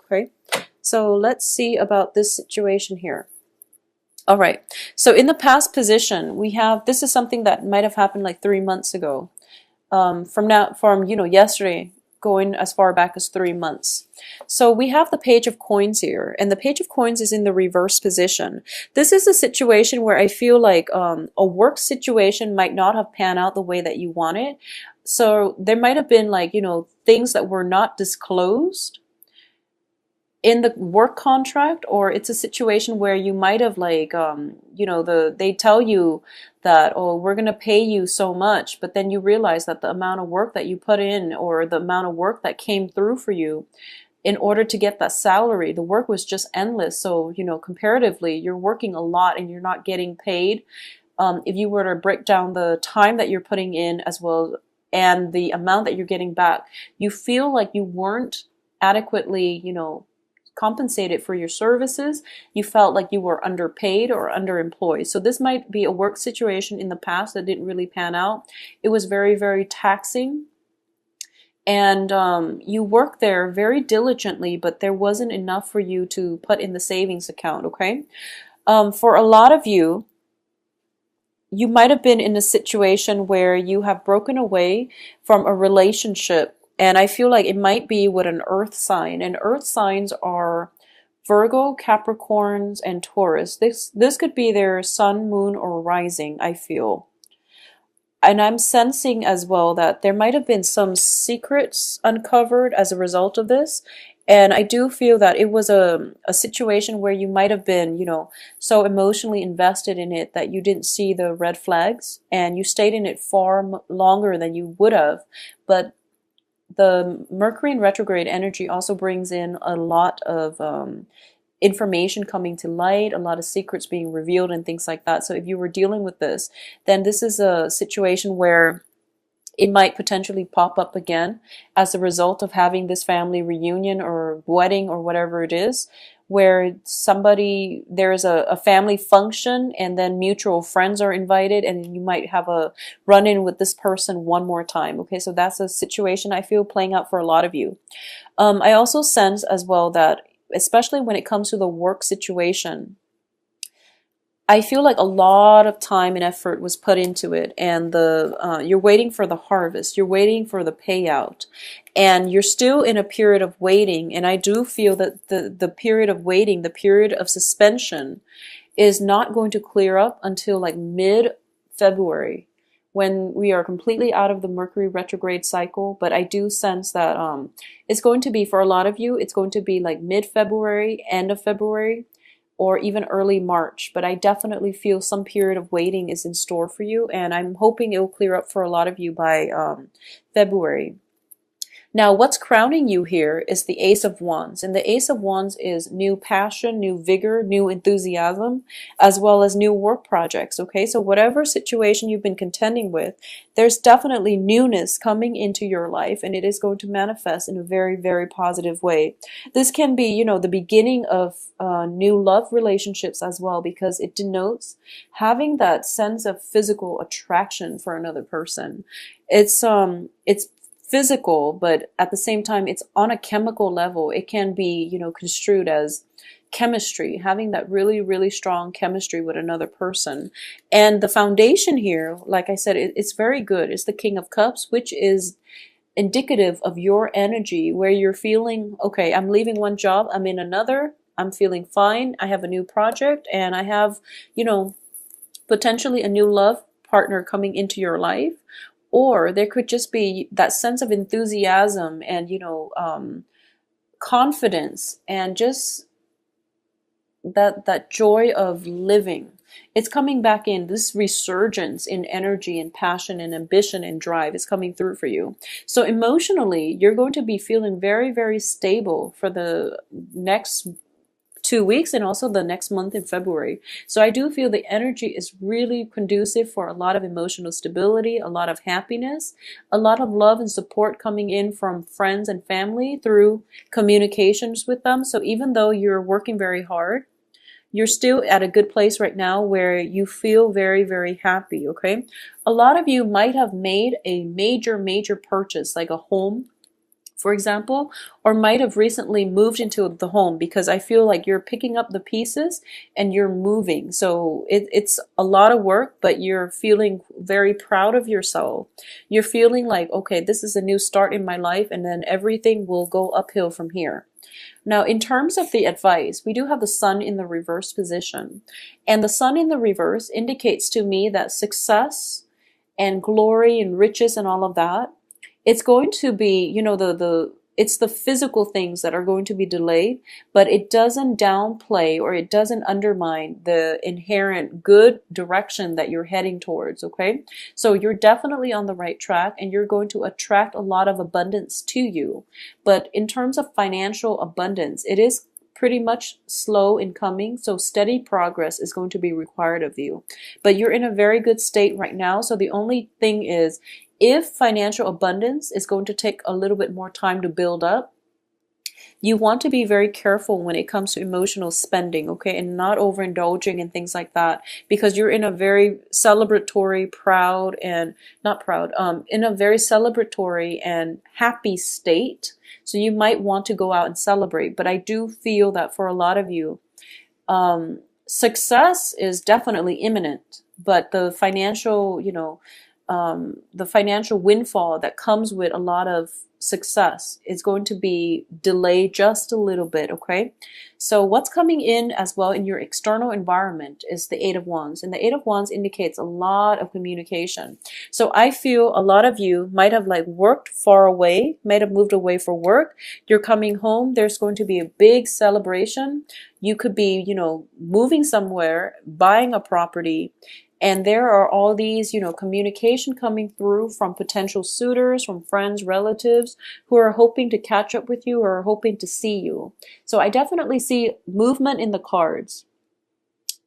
Okay, so let's see about this situation here. All right, so in the past position, we have, this is something that might have happened like 3 months ago. From yesterday, going as far back as 3 months. So we have the Page of Coins here, and the Page of Coins is in the reverse position. This is a situation where I feel like a work situation might not have panned out the way that you want it. So there might have been like, things that were not disclosed in the work contract, or it's a situation where you might have like they tell you that, oh, we're going to pay you so much, but then you realize that the amount of work that you put in, or the amount of work that came through for you in order to get that salary, the work was just endless. So comparatively, you're working a lot and you're not getting paid. If you were to break down the time that you're putting in as well and the amount that you're getting back, you feel like you weren't adequately compensated for your services. You felt like you were underpaid or underemployed. So this might be a work situation in the past that didn't really pan out. It was very, very taxing. And you worked there very diligently, but there wasn't enough for you to put in the savings account, okay? For a lot of you, you might have been in a situation where you have broken away from a relationship. And I feel like it might be with an earth sign. And earth signs are Virgo, Capricorns, and Taurus. This could be their sun, moon, or rising, I feel. And I'm sensing as well that there might have been some secrets uncovered as a result of this. And I do feel that it was a situation where you might have been, so emotionally invested in it that you didn't see the red flags, and you stayed in it far longer than you would have. But the Mercury in retrograde energy also brings in a lot of information coming to light, a lot of secrets being revealed and things like that. So if you were dealing with this, then this is a situation where it might potentially pop up again as a result of having this family reunion or wedding or whatever it is, where there is a family function and then mutual friends are invited and you might have a run-in with this person one more time. Okay, so that's a situation I feel playing out for a lot of you. I also sense as well that, especially when it comes to the work situation, I feel like a lot of time and effort was put into it, and you're waiting for the harvest, you're waiting for the payout, and you're still in a period of waiting. And I do feel that the period of waiting, the period of suspension, is not going to clear up until like mid-February, when we are completely out of the Mercury retrograde cycle. But I do sense that it's going to be, for a lot of you, it's going to be like mid-February, end of February, or even early March. But I definitely feel some period of waiting is in store for you, and I'm hoping it will clear up for a lot of you by February. Now, what's crowning you here is the Ace of Wands. And the Ace of Wands is new passion, new vigor, new enthusiasm, as well as new work projects, okay? So whatever situation you've been contending with, there's definitely newness coming into your life, and it is going to manifest in a very, very positive way. This can be, the beginning of new love relationships as well, because it denotes having that sense of physical attraction for another person. It's physical, but at the same time, it's on a chemical level. It can be, construed as chemistry, having that really, really strong chemistry with another person. And the foundation here, like I said, it's very good. It's the King of Cups, which is indicative of your energy, where you're feeling, okay, I'm leaving one job, I'm in another, I'm feeling fine, I have a new project, and I have, potentially a new love partner coming into your life. Or there could just be that sense of enthusiasm and, confidence, and just that joy of living. It's coming back in. This resurgence in energy and passion and ambition and drive is coming through for you. So emotionally, you're going to be feeling very, very stable for the next 2 weeks and also the next month in February. So I do feel the energy is really conducive for a lot of emotional stability, a lot of happiness, a lot of love and support coming in from friends and family through communications with them. So even though you're working very hard, you're still at a good place right now where you feel very, very happy, okay? A lot of you might have made a major, major purchase, like a home for example, or might have recently moved into the home, because I feel like you're picking up the pieces and you're moving. So it's a lot of work, but you're feeling very proud of yourself. You're feeling like, okay, this is a new start in my life, and then everything will go uphill from here. Now, in terms of the advice, we do have the sun in the reverse position. And the sun in the reverse indicates to me that success and glory and riches and all of that, it's going to be, it's the physical things that are going to be delayed, but it doesn't downplay or it doesn't undermine the inherent good direction that you're heading towards, okay? So you're definitely on the right track, and you're going to attract a lot of abundance to you. But in terms of financial abundance, it is pretty much slow in coming, so steady progress is going to be required of you. But you're in a very good state right now, so the only thing is, if financial abundance is going to take a little bit more time to build up, you want to be very careful when it comes to emotional spending, okay, and not overindulging and things like that, because you're in a very celebratory, proud, and not proud, in a very celebratory and happy state. So you might want to go out and celebrate. But I do feel that for a lot of you, success is definitely imminent, but the financial, the financial windfall that comes with a lot of success is going to be delayed just a little bit, okay? So what's coming in as well in your external environment is the Eight of Wands. And the Eight of Wands indicates a lot of communication. So I feel a lot of you might have like worked far away, might have moved away for work. You're coming home. There's going to be a big celebration. You could be, moving somewhere, buying a property. And there are all these, communication coming through from potential suitors, from friends, relatives who are hoping to catch up with you or are hoping to see you. So I definitely see movement in the cards,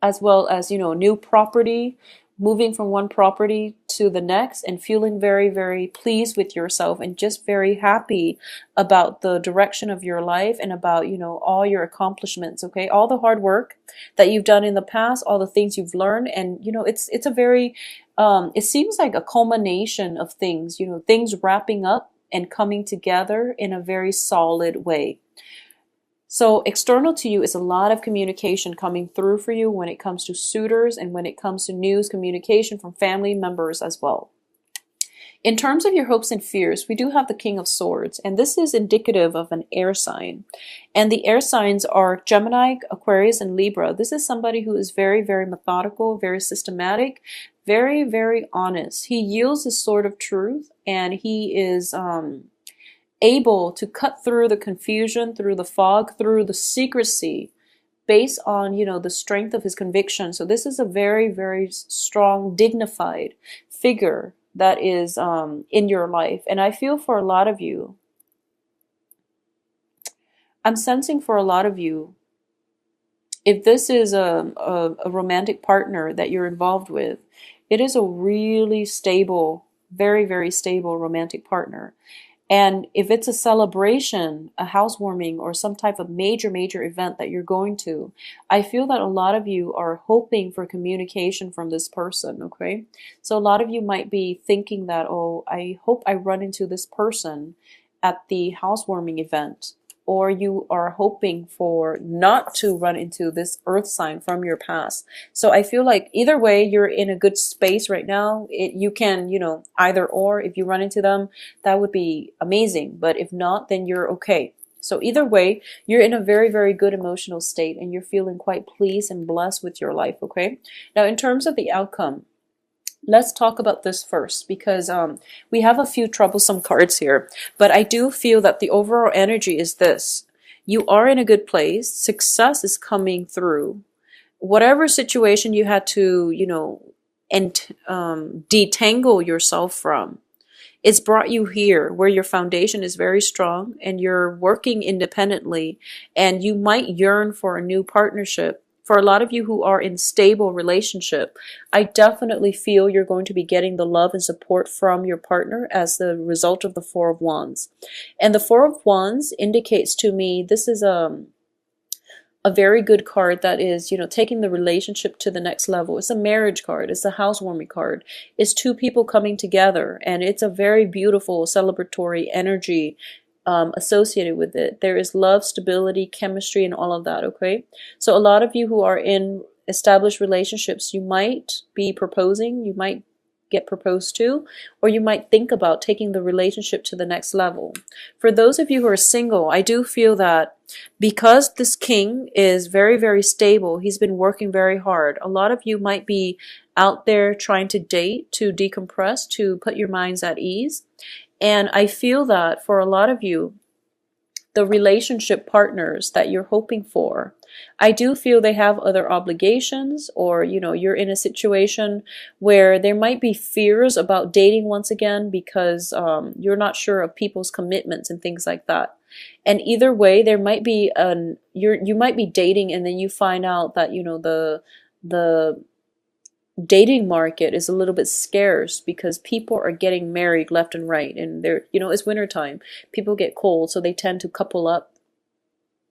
as well as, new property, moving from one property to the next and feeling very, very pleased with yourself and just very happy about the direction of your life and about, all your accomplishments, okay? All the hard work that you've done in the past, all the things you've learned. And, it's a very, it seems like a culmination of things, things wrapping up and coming together in a very solid way. So external to you is a lot of communication coming through for you when it comes to suitors and when it comes to news, communication from family members as well. In terms of your hopes and fears, we do have the King of Swords, and this is indicative of an air sign. And the air signs are Gemini, Aquarius, and Libra. This is somebody who is very, very methodical, very systematic, very, very honest. He yields his sword of truth, and he is able to cut through the confusion, through the fog, through the secrecy, based on, the strength of his conviction. So this is a very, very strong, dignified figure that is in your life. And I feel for a lot of you, I'm sensing for a lot of you, if this is a romantic partner that you're involved with, it is a really stable, very, very stable romantic partner. And if it's a celebration, a housewarming, or some type of major, major event that you're going to, I feel that a lot of you are hoping for communication from this person, okay? So a lot of you might be thinking that, oh, I hope I run into this person at the housewarming event. Or you are hoping for not to run into this earth sign from your past. So I feel like either way, you're in a good space right now. You can, either or, if you run into them, that would be amazing. But if not, then you're okay. So either way, you're in a very, very good emotional state and you're feeling quite pleased and blessed with your life, okay? Now, in terms of the outcome, let's talk about this first, because we have a few troublesome cards here, but I do feel that the overall energy is this. You are in a good place. Success is coming through. Whatever situation you had to, detangle yourself from, it's brought you here where your foundation is very strong and you're working independently, and you might yearn for a new partnership. For a lot of you who are in stable relationship, I definitely feel you're going to be getting the love and support from your partner as the result of the Four of Wands. And the Four of Wands indicates to me this is a very good card that is, taking the relationship to the next level. It's a marriage card. It's a housewarming card. It's two people coming together, and it's a very beautiful celebratory energy associated with it. There is love, stability, chemistry, and all of that, okay? So a lot of you who are in established relationships, you might be proposing, you might get proposed to, or you might think about taking the relationship to the next level. For those of you who are single, I do feel that because this king is very, very stable, he's been working very hard. A lot of you might be out there trying to date, to decompress, to put your minds at ease. And I feel that for a lot of you, the relationship partners that you're hoping for, I do feel they have other obligations, or you're in a situation where there might be fears about dating once again because you're not sure of people's commitments and things like that. And either way, there might be you might be dating and then you find out that the dating market is a little bit scarce because people are getting married left and right, and it's wintertime, people get cold, so they tend to couple up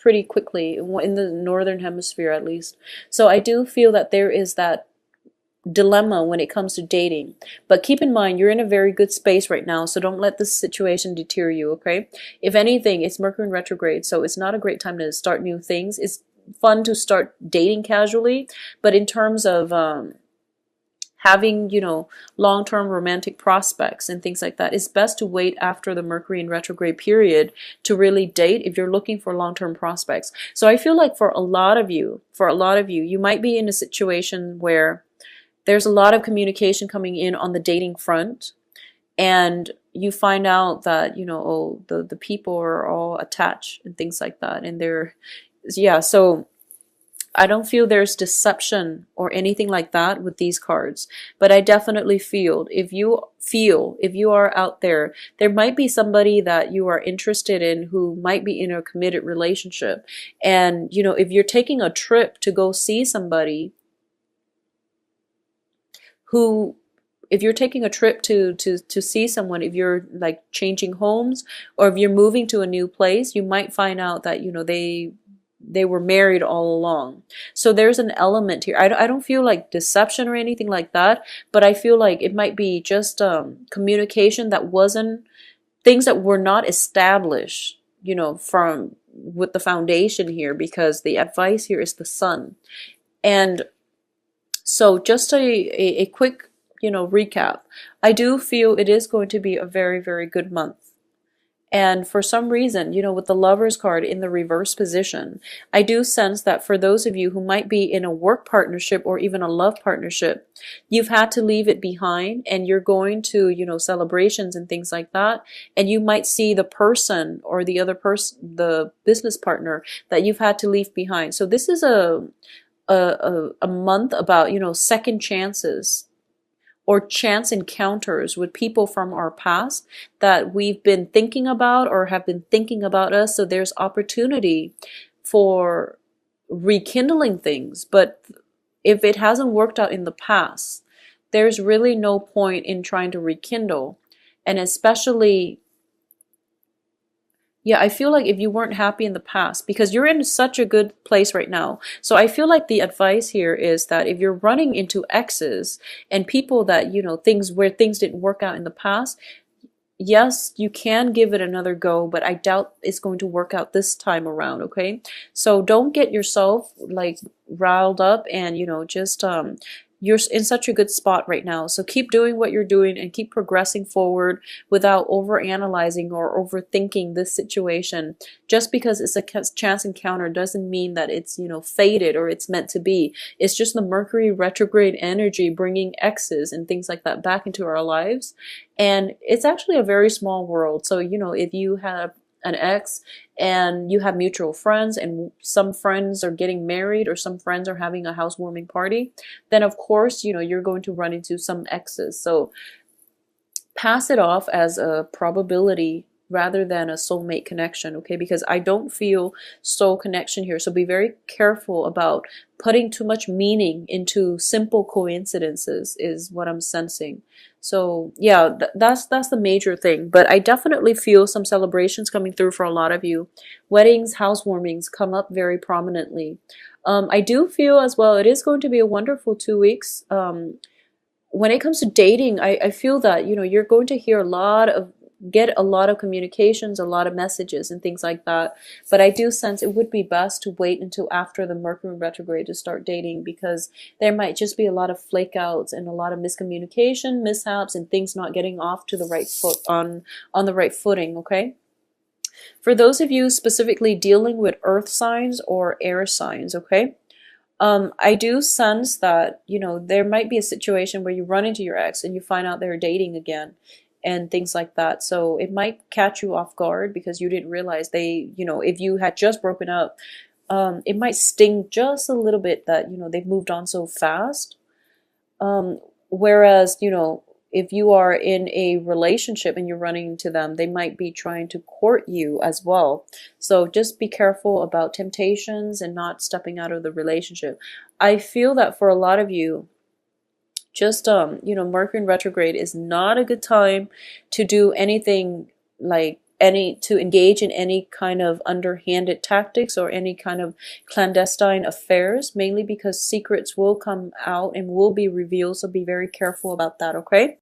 pretty quickly in the northern hemisphere at least. So I do feel that there is that dilemma when it comes to dating, but keep in mind you're in a very good space right now, so don't let this situation deter you, okay? If anything, it's Mercury in retrograde, so it's not a great time to start new things. It's fun to start dating casually, but in terms of having, long-term romantic prospects and things like that, it's best to wait after the Mercury in retrograde period to really date if you're looking for long-term prospects. So I feel like for a lot of you, you might be in a situation where there's a lot of communication coming in on the dating front, and you find out that, the people are all attached and things like that. And so I don't feel there's deception or anything like that with these cards, but I definitely feel if you are out there, there might be somebody that you are interested in who might be in a committed relationship. And, if you're taking a trip to go see somebody if you're taking a trip to see someone, if you're like changing homes or if you're moving to a new place, you might find out that, they were married all along. So there's an element here. I don't feel like deception or anything like that, but I feel like it might be just communication that wasn't, things that were not established, from with the foundation here, because the advice here is the sun. And so just a quick, recap. I do feel it is going to be a very, very good month. And for some reason, with the Lovers card in the reverse position, I do sense that for those of you who might be in a work partnership or even a love partnership, you've had to leave it behind and you're going to, celebrations and things like that. And you might see the person or the other person, the business partner that you've had to leave behind. So this is a month about, second chances or chance encounters with people from our past that we've been thinking about or have been thinking about us. So there's opportunity for rekindling things. But if it hasn't worked out in the past, there's really no point in trying to rekindle. And especially, I feel like if you weren't happy in the past, because you're in such a good place right now. So I feel like the advice here is that if you're running into exes and people that, things didn't work out in the past, yes, you can give it another go, but I doubt it's going to work out this time around, okay? So don't get yourself like riled up and, just you're in such a good spot right now. So keep doing what you're doing and keep progressing forward without overanalyzing or overthinking this situation. Just because it's a chance encounter doesn't mean that it's, fated or it's meant to be. It's just the Mercury retrograde energy bringing exes and things like that back into our lives. And it's actually a very small world. So, if you have an ex and you have mutual friends and some friends are getting married or some friends are having a housewarming party, then of course, you're going to run into some exes. So pass it off as a probability rather than a soulmate connection, okay? Because I don't feel soul connection here. So be very careful about putting too much meaning into simple coincidences is what I'm sensing. So yeah, that's the major thing. But I definitely feel some celebrations coming through for a lot of you. Weddings, housewarmings come up very prominently. I do feel as well it is going to be a wonderful 2 weeks. When it comes to dating, I feel that, you're going to hear a lot of get a lot of communications, a lot of messages and things like that. But I do sense it would be best to wait until after the Mercury retrograde to start dating, because there might just be a lot of flake outs and a lot of miscommunication, mishaps, and things not getting off to the right foot on the right footing, okay? For those of you specifically dealing with earth signs or air signs, okay? I do sense that, you know, there might be a situation where you run into your ex and you find out they're dating again and things like that. So it might catch you off guard because you didn't realize they, you know, if you had just broken up, it might sting just a little bit that, you know, they've moved on so fast. Whereas, you know, if you are in a relationship and you're running into them, they might be trying to court you as well. So just be careful about temptations and not stepping out of the relationship. I feel that for a lot of you, just you know, Mercury in retrograde is not a good time to do anything like to engage in any kind of underhanded tactics or any kind of clandestine affairs, mainly because secrets will come out and will be revealed, so be very careful about that, okay?